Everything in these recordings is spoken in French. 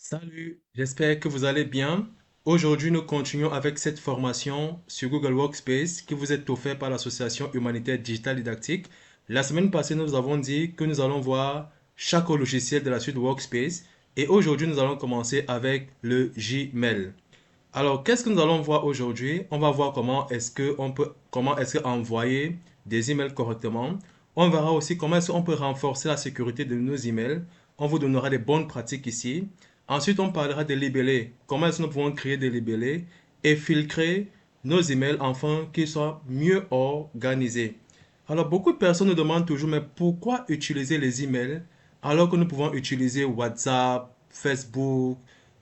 Salut, j'espère que vous allez bien. Aujourd'hui, nous continuons avec cette formation sur Google Workspace qui vous est offerte par l'association humanitaire Digital Didactique. La semaine passée, nous avons dit que nous allons voir chaque logiciel de la suite Workspace et aujourd'hui, nous allons commencer avec le Gmail. Alors, qu'est-ce que nous allons voir aujourd'hui? On va voir comment est-ce envoyer des emails correctement. On verra aussi comment est-ce qu'on peut renforcer la sécurité de nos emails. On vous donnera des bonnes pratiques ici. Ensuite, on parlera des libellés. Comment est-ce que nous pouvons créer des libellés et filtrer nos emails afin qu'ils soient mieux organisés. Alors, beaucoup de personnes nous demandent toujours, mais pourquoi utiliser les emails alors que nous pouvons utiliser WhatsApp, Facebook,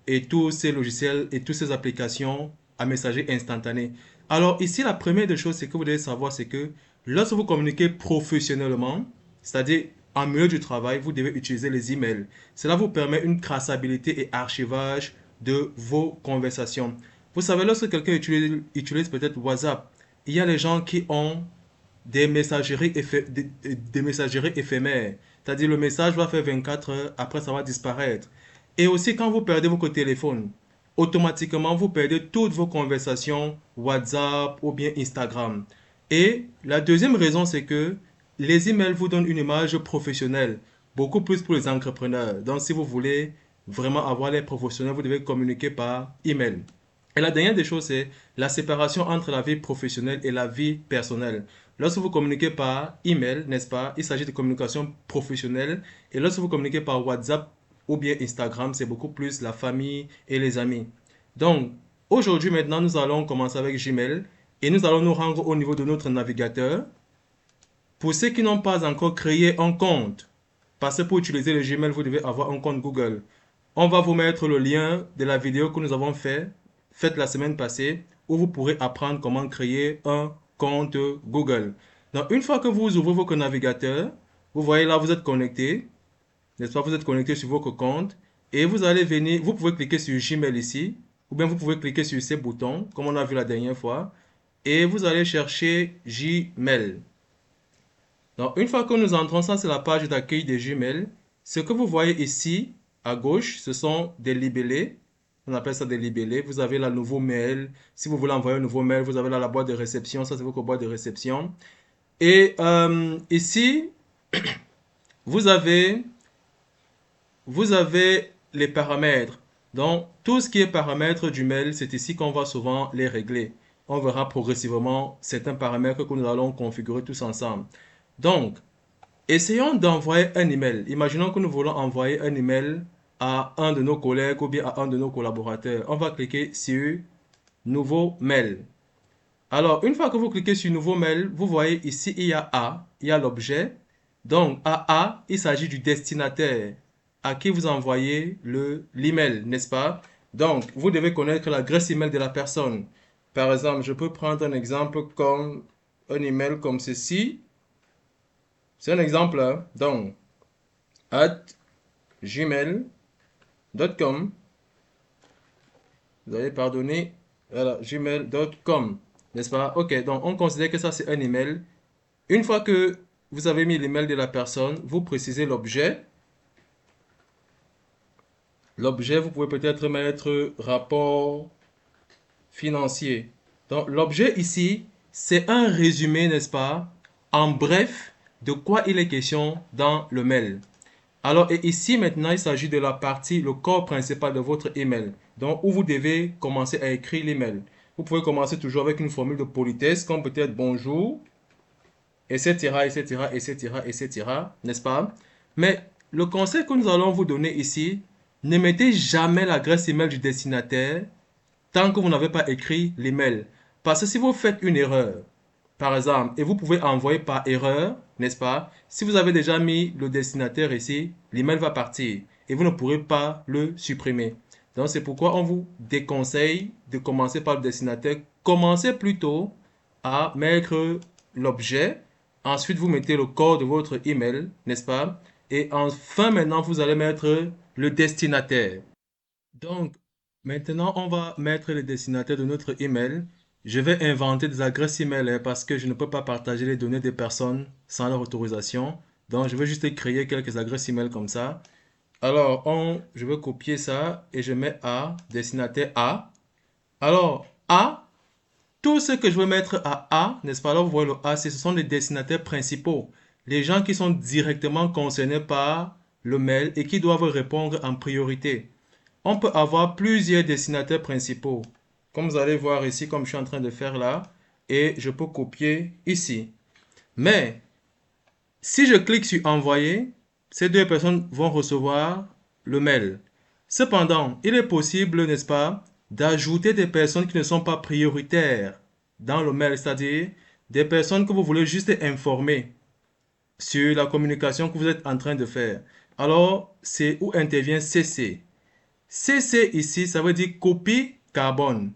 et tous ces logiciels et toutes ces applications à messagerie instantanée. Alors ici, la première des choses, c'est que vous devez savoir, c'est que lorsque vous communiquez professionnellement, c'est-à-dire en milieu du travail, vous devez utiliser les emails. Cela vous permet une traçabilité et archivage de vos conversations. Vous savez, lorsque quelqu'un utilise peut-être WhatsApp, il y a les gens qui ont des messageries éphémères. C'est-à-dire le message va faire 24 heures, après ça va disparaître. Et aussi quand vous perdez votre téléphone, automatiquement vous perdez toutes vos conversations WhatsApp ou bien Instagram. Et la deuxième raison, c'est que les emails vous donnent une image professionnelle, beaucoup plus pour les entrepreneurs. Donc si vous voulez vraiment avoir les professionnels, vous devez communiquer par email. Et la dernière des choses, c'est la séparation entre la vie professionnelle et la vie personnelle. Lorsque vous communiquez par email, n'est-ce pas, il s'agit de communication professionnelle. Et lorsque vous communiquez par WhatsApp ou bien Instagram, c'est beaucoup plus la famille et les amis. Donc, aujourd'hui maintenant, nous allons commencer avec Gmail et nous allons nous rendre au niveau de notre navigateur. Pour ceux qui n'ont pas encore créé un compte, parce que pour utiliser le Gmail, vous devez avoir un compte Google. On va vous mettre le lien de la vidéo que nous avons faite la semaine passée, où vous pourrez apprendre comment créer un compte Google. Donc, une fois que vous ouvrez votre navigateur, vous voyez là, vous êtes connecté, n'est-ce pas? Vous êtes connecté sur votre compte et vous allez venir, vous pouvez cliquer sur Gmail ici, ou bien vous pouvez cliquer sur ces boutons, comme on a vu la dernière fois, et vous allez chercher Gmail. Donc, une fois que nous entrons, ça c'est la page d'accueil des Gmail. Ce que vous voyez ici, à gauche, ce sont des libellés. On appelle ça des libellés. Vous avez la nouveau mail. Si vous voulez envoyer un nouveau mail, vous avez là la boîte de réception. Ça, c'est votre boîte de réception. Et ici, vous avez, vous avez les paramètres. Donc, tout ce qui est paramètres du mail, c'est ici qu'on va souvent les régler. On verra progressivement certains paramètres que nous allons configurer tous ensemble. Donc, essayons d'envoyer un email. Imaginons que nous voulons envoyer un email à un de nos collègues ou bien à un de nos collaborateurs. On va cliquer sur Nouveau mail. Alors, une fois que vous cliquez sur Nouveau mail, vous voyez ici, il y a A, il y a l'objet. Donc, à A, il s'agit du destinataire à qui vous envoyez l'email, n'est-ce pas? Donc, vous devez connaître l'adresse email de la personne. Par exemple, je peux prendre un exemple comme un email comme ceci. C'est un exemple, hein. Donc, at gmail.com. Vous allez pardonner. Voilà, gmail.com. N'est-ce pas? Ok, donc on considère que ça c'est un email. Une fois que vous avez mis l'email de la personne, vous précisez l'objet. L'objet, vous pouvez peut-être mettre rapport financier. Donc l'objet ici, c'est un résumé, n'est-ce pas? En bref, de quoi il est question dans le mail. Alors, et ici maintenant, il s'agit de la partie, le corps principal de votre email. Donc, où vous devez commencer à écrire l'email. Vous pouvez commencer toujours avec une formule de politesse, comme peut-être bonjour, etc., etc., etc., etc., n'est-ce pas? Mais le conseil que nous allons vous donner ici, ne mettez jamais l'adresse email du destinataire tant que vous n'avez pas écrit l'email. Parce que si vous faites une erreur, par exemple, et vous pouvez envoyer par erreur, n'est-ce pas? Si vous avez déjà mis le destinataire ici, l'email va partir et vous ne pourrez pas le supprimer. Donc c'est pourquoi on vous déconseille de commencer par le destinataire. Commencez plutôt à mettre l'objet. Ensuite, vous mettez le corps de votre email, n'est-ce pas? Et enfin, maintenant, vous allez mettre le destinataire. Donc, maintenant, on va mettre le destinataire de notre email. Je vais inventer des adresses email parce que je ne peux pas partager les données des personnes sans leur autorisation. Donc, je vais juste créer quelques adresses email comme ça. Alors, je vais copier ça et je mets A, destinataire A. Alors, A, tout ce que je veux mettre à A, n'est-ce pas? Alors, vous voyez le A, ce sont les destinataires principaux. Les gens qui sont directement concernés par le mail et qui doivent répondre en priorité. On peut avoir plusieurs destinataires principaux. Comme vous allez voir ici, comme je suis en train de faire là. Et je peux copier ici. Mais, si je clique sur envoyer, ces deux personnes vont recevoir le mail. Cependant, il est possible, n'est-ce pas, d'ajouter des personnes qui ne sont pas prioritaires dans le mail, c'est-à-dire des personnes que vous voulez juste informer sur la communication que vous êtes en train de faire. Alors, c'est où intervient CC. CC ici, ça veut dire copie carbone.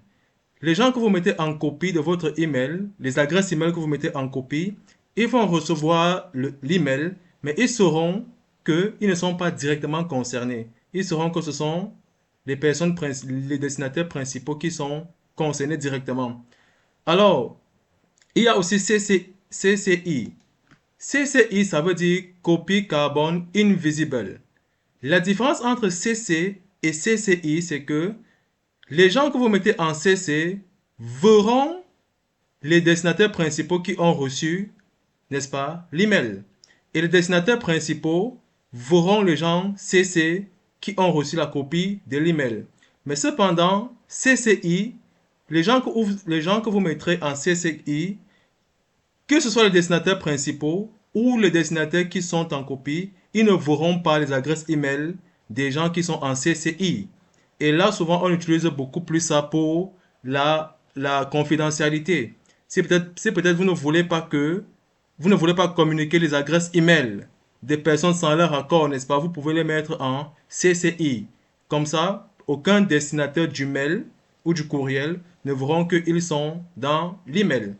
Les gens que vous mettez en copie de votre email, les adresses email que vous mettez en copie, ils vont recevoir l'email, mais ils sauront qu'ils ne sont pas directement concernés. Ils sauront que ce sont les destinataires principaux qui sont concernés directement. Alors, il y a aussi CCI. CCI, ça veut dire Copy Carbon Invisible. La différence entre CC et CCI, c'est que les gens que vous mettez en CC verront les destinataires principaux qui ont reçu, n'est-ce pas, l'email. Et les destinataires principaux verront les gens CC qui ont reçu la copie de l'email. Mais cependant, CCI, les gens que vous mettrez en CCI, que ce soit les destinataires principaux ou les destinataires qui sont en copie, ils ne verront pas les adresses email des gens qui sont en CCI. Et là, souvent, on utilise beaucoup plus ça pour la confidentialité. Si peut-être vous ne voulez pas communiquer les adresses email des personnes sans leur accord, n'est-ce pas? Vous pouvez les mettre en CCI. Comme ça, aucun destinataire du mail ou du courriel ne verront qu'ils sont dans l'email.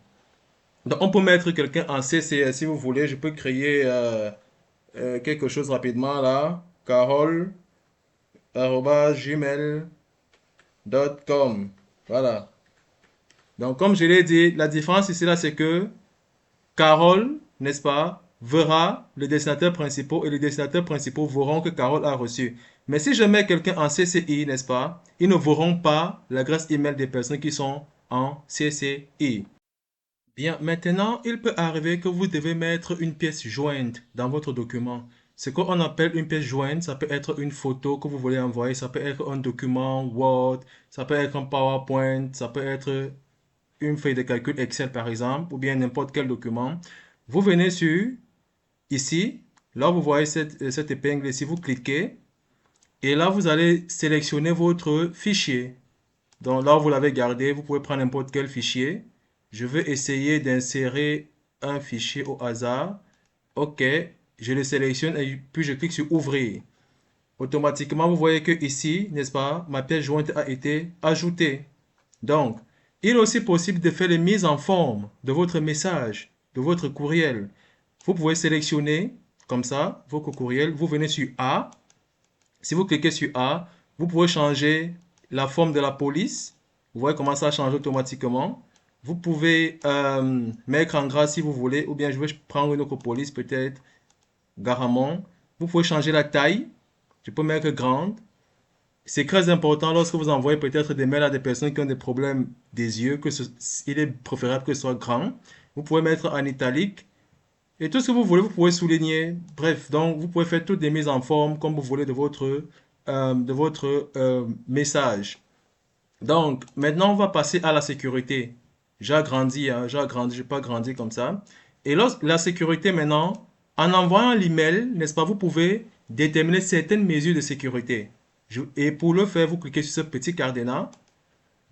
Donc, on peut mettre quelqu'un en CC si vous voulez. Je peux créer quelque chose rapidement là. carole@gmail.com. Voilà. Donc, comme je l'ai dit, la différence ici là, c'est que Carole, n'est-ce pas, verra les destinataires principaux et les destinataires principaux verront que Carole a reçu. Mais si je mets quelqu'un en CCI, n'est-ce pas, ils ne verront pas l'adresse email des personnes qui sont en CCI. Bien, maintenant, il peut arriver que vous devez mettre une pièce jointe dans votre document. Ce qu'on appelle une pièce jointe, ça peut être une photo que vous voulez envoyer, ça peut être un document Word, ça peut être un PowerPoint, ça peut être une feuille de calcul Excel par exemple, ou bien n'importe quel document. Vous venez sur ici, là vous voyez cette épingle ici, vous cliquez, et là vous allez sélectionner votre fichier. Donc là vous l'avez gardé, vous pouvez prendre n'importe quel fichier. Je vais essayer d'insérer un fichier au hasard. OK, je le sélectionne et puis je clique sur ouvrir. Automatiquement, vous voyez que ici, n'est-ce pas, ma pièce jointe a été ajoutée. Donc, il est aussi possible de faire les mises en forme de votre message, de votre courriel. Vous pouvez sélectionner comme ça votre courriel. Vous venez sur A. Si vous cliquez sur A, vous pouvez changer la forme de la police. Vous voyez comment ça change automatiquement. Vous pouvez mettre en gras si vous voulez, ou bien je vais prendre une autre police, peut-être Garamond. Vous pouvez changer la taille. Je peux mettre grande. C'est très important lorsque vous envoyez peut-être des mails à des personnes qui ont des problèmes des yeux, il est préférable que ce soit grand. Vous pouvez mettre en italique. Et tout ce que vous voulez, vous pouvez souligner. Bref, donc vous pouvez faire toutes les mises en forme comme vous voulez de votre message. Donc, maintenant, on va passer à la sécurité. J'ai agrandi, hein, j'ai pas grandi comme ça. Et la sécurité maintenant, en envoyant l'email, n'est-ce pas, vous pouvez déterminer certaines mesures de sécurité. Et pour le faire, vous cliquez sur ce petit cadenas.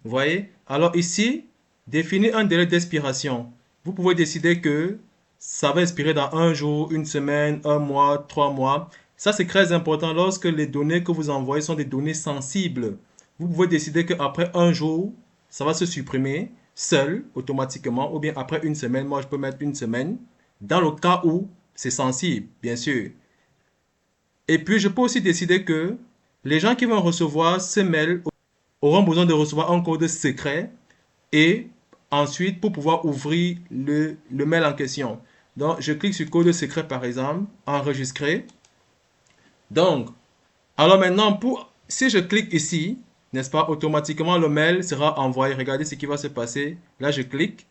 Vous voyez? Alors ici, définir un délai d'expiration. Vous pouvez décider que ça va expirer dans un jour, une semaine, un mois, 3 mois. Ça, c'est très important lorsque les données que vous envoyez sont des données sensibles. Vous pouvez décider qu'après un jour, ça va se supprimer seul, automatiquement, ou bien après une semaine. Moi, je peux mettre une semaine, dans le cas où c'est sensible, bien sûr. Et puis, je peux aussi décider que les gens qui vont recevoir ces mails auront besoin de recevoir un code secret et ensuite pour pouvoir ouvrir le mail en question. Donc, je clique sur code secret par exemple, enregistrer. Donc, Alors maintenant, si je clique ici, n'est-ce pas, automatiquement le mail sera envoyé. Regardez ce qui va se passer. Là, je clique.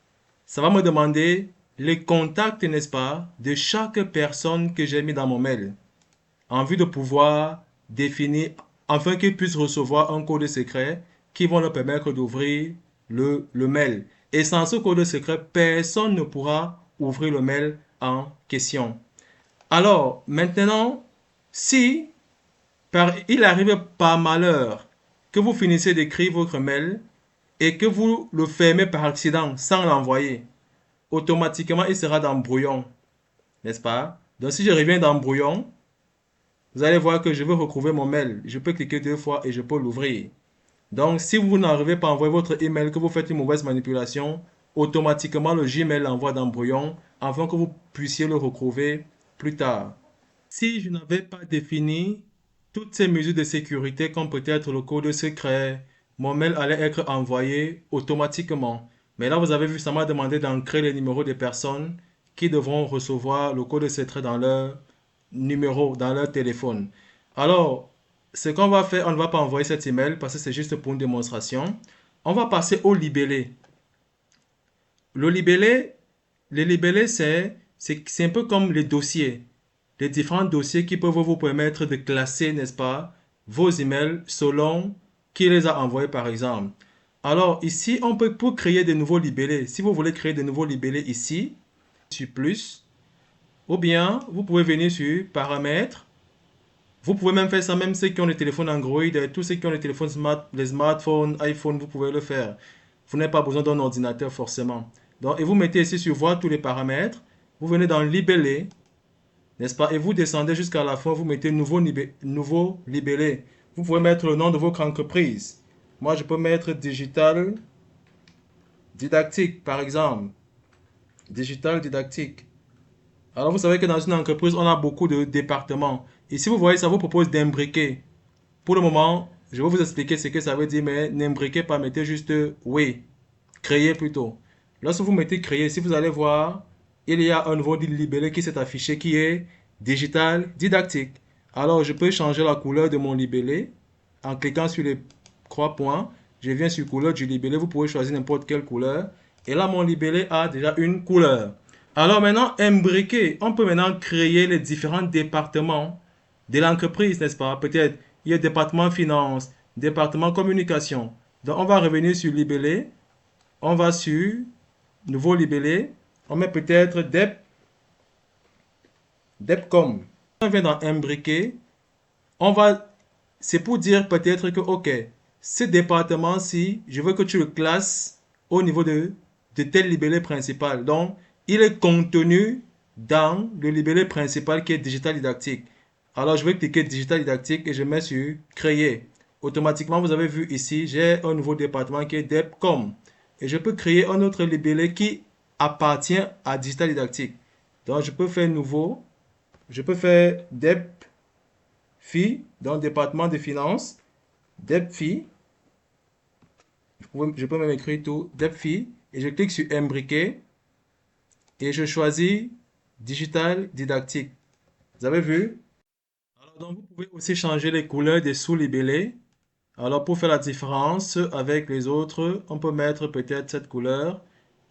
Ça va me demander les contacts, n'est-ce pas, de chaque personne que j'ai mis dans mon mail, en vue de pouvoir définir, afin qu'ils puissent recevoir un code secret qui va leur permettre d'ouvrir le mail. Et sans ce code secret, personne ne pourra ouvrir le mail en question. Alors, maintenant, si il arrive par malheur que vous finissez d'écrire votre mail et que vous le fermez par accident sans l'envoyer, automatiquement il sera dans brouillon, n'est-ce pas? Donc si je reviens dans brouillon, vous allez voir que je veux retrouver mon mail. Je peux cliquer 2 fois et je peux l'ouvrir. Donc si vous n'arrivez pas à envoyer votre email, que vous faites une mauvaise manipulation, automatiquement le Gmail l'envoie dans brouillon afin que vous puissiez le retrouver plus tard. Si je n'avais pas défini toutes ces mesures de sécurité, comme peut-être le code secret, mon mail allait être envoyé automatiquement. Mais là, vous avez vu, ça m'a demandé d'ancrer les numéros des personnes qui devront recevoir le code secret dans leur numéro, dans leur téléphone. Alors, ce qu'on va faire, on ne va pas envoyer cet email parce que c'est juste pour une démonstration. On va passer au libellé. Le libellé, les libellés, c'est un peu comme les dossiers. Les différents dossiers qui peuvent vous permettre de classer, n'est-ce pas, vos emails selon qui les a envoyés, par exemple. Alors, ici, on peut, pour créer de nouveaux libellés, si vous voulez créer de nouveaux libellés ici, sur plus, ou bien, vous pouvez venir sur paramètres. Vous pouvez même faire ça, même ceux qui ont les téléphones Android, tous ceux qui ont les téléphones les smartphones, iPhone, vous pouvez le faire. Vous n'avez pas besoin d'un ordinateur forcément. Donc, et vous mettez ici sur voir tous les paramètres. Vous venez dans libellé, n'est-ce pas? Et vous descendez jusqu'à la fin, vous mettez nouveau libellé. Vous pouvez mettre le nom de votre entreprise. Moi, je peux mettre digital didactique, par exemple. Digital didactique. Alors, vous savez que dans une entreprise, on a beaucoup de départements. Ici, vous voyez, ça vous propose d'imbriquer. Pour le moment, je vais vous expliquer ce que ça veut dire, mais n'imbriquez pas, mettez juste oui, créer plutôt. Lorsque vous mettez créer, si vous allez voir, il y a un nouveau libellé qui s'est affiché qui est digital didactique. Alors, je peux changer la couleur de mon libellé en cliquant sur les trois points. Je viens sur couleur du libellé, vous pouvez choisir n'importe quelle couleur. Et là, mon libellé a déjà une couleur. Alors maintenant, imbriquer, on peut maintenant créer les différents départements de l'entreprise, n'est-ce pas? Peut-être il y a département finance, département communication. Donc on va revenir sur libellé, on va sur nouveau libellé, on met peut-être DEPCOM. On vient dans imbriquer, c'est pour dire peut-être que, ok, ce département-ci, je veux que tu le classes au niveau de tel libellé principal. Donc, il est contenu dans le libellé principal qui est digital didactique. Alors, je vais cliquer digital didactique et je mets sur créer. Automatiquement, vous avez vu ici, j'ai un nouveau département qui est DEPCOM. Et je peux créer un autre libellé qui appartient à digital didactique. Donc, je peux faire nouveau. Je peux faire DEPFI, dans le département des finances. DEPFI. Je peux même écrire tout. DEPFI. Et je clique sur imbriquer. Et je choisis digital didactique. Vous avez vu? Alors, donc, vous pouvez aussi changer les couleurs des sous-libellés. Alors, pour faire la différence avec les autres, on peut mettre peut-être cette couleur.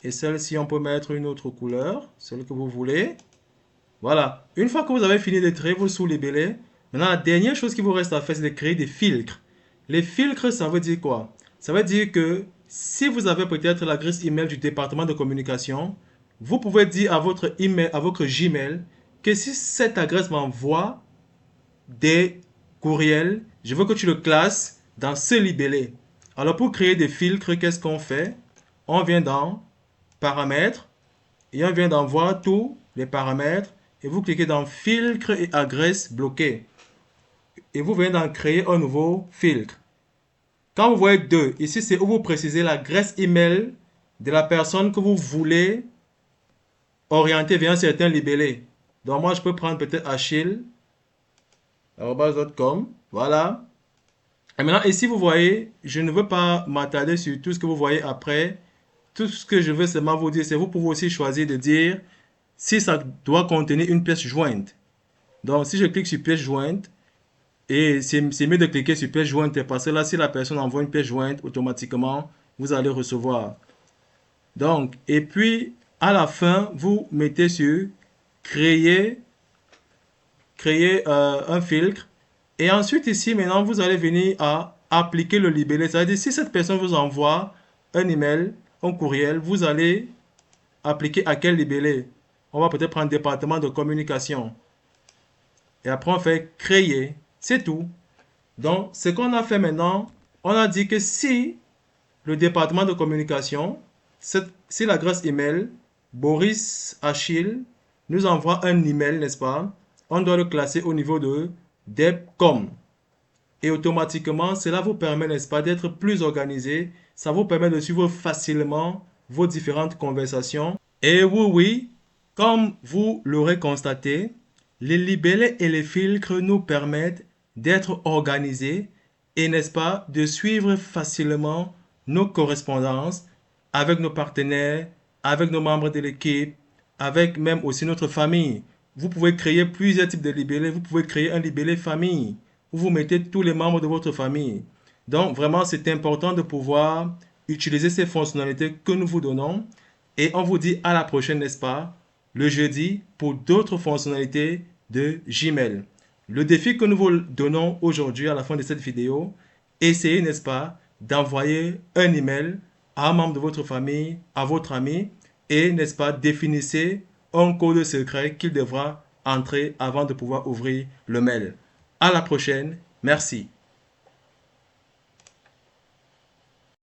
Et celle-ci, on peut mettre une autre couleur, celle que vous voulez. Voilà. Une fois que vous avez fini de créer vos sous-libellés, maintenant, la dernière chose qui vous reste à faire, c'est de créer des filtres. Les filtres, ça veut dire quoi? Ça veut dire que si vous avez peut-être l'adresse email du département de communication, vous pouvez dire à votre email, à votre Gmail, que si cette adresse m'envoie des courriels, je veux que tu le classes dans ce libellé. Alors pour créer des filtres, qu'est-ce qu'on fait? On vient dans paramètres et on vient dans voir tous les paramètres et vous cliquez dans filtre et adresse bloquée. Et vous venez d'en créer un nouveau filtre. Quand vous voyez 2, ici c'est où vous précisez l'adresse email de la personne que vous voulez orienter vers un certain libellé. Donc moi je peux prendre peut-être achille.com. Voilà. Et maintenant ici vous voyez, je ne veux pas m'attarder sur tout ce que vous voyez après. Tout ce que je veux seulement vous dire, c'est vous pouvez aussi choisir de dire si ça doit contenir une pièce jointe. Donc si je clique sur pièce jointe, Et c'est mieux de cliquer sur pièce jointe parce que là, si la personne envoie une pièce jointe, automatiquement, vous allez recevoir. Donc, et puis, à la fin, vous mettez sur créer, un filtre. Et ensuite, ici, maintenant, vous allez venir à appliquer le libellé. C'est-à-dire, si cette personne vous envoie un email, un courriel, vous allez appliquer à quel libellé? On va peut-être prendre département de communication. Et après, on fait créer. C'est tout. Donc, ce qu'on a fait maintenant, on a dit que si le département de communication, si l'adresse email Boris Achille nous envoie un email, n'est-ce pas? On doit le classer au niveau de DEPCOM. Et automatiquement, cela vous permet, n'est-ce pas, d'être plus organisé. Ça vous permet de suivre facilement vos différentes conversations. Et oui, oui, comme vous l'aurez constaté, les libellés et les filtres nous permettent d'être organisés et, n'est-ce pas, de suivre facilement nos correspondances avec nos partenaires, avec nos membres de l'équipe, avec même aussi notre famille. Vous pouvez créer plusieurs types de libellés. Vous pouvez créer un libellé famille où vous mettez tous les membres de votre famille. Donc, vraiment, c'est important de pouvoir utiliser ces fonctionnalités que nous vous donnons. Et on vous dit à la prochaine, n'est-ce pas, le jeudi pour d'autres fonctionnalités de Gmail. Le défi que nous vous donnons aujourd'hui à la fin de cette vidéo, essayez, n'est-ce pas, d'envoyer un email à un membre de votre famille, à votre ami, et, n'est-ce pas, définissez un code secret qu'il devra entrer avant de pouvoir ouvrir le mail. À la prochaine. Merci.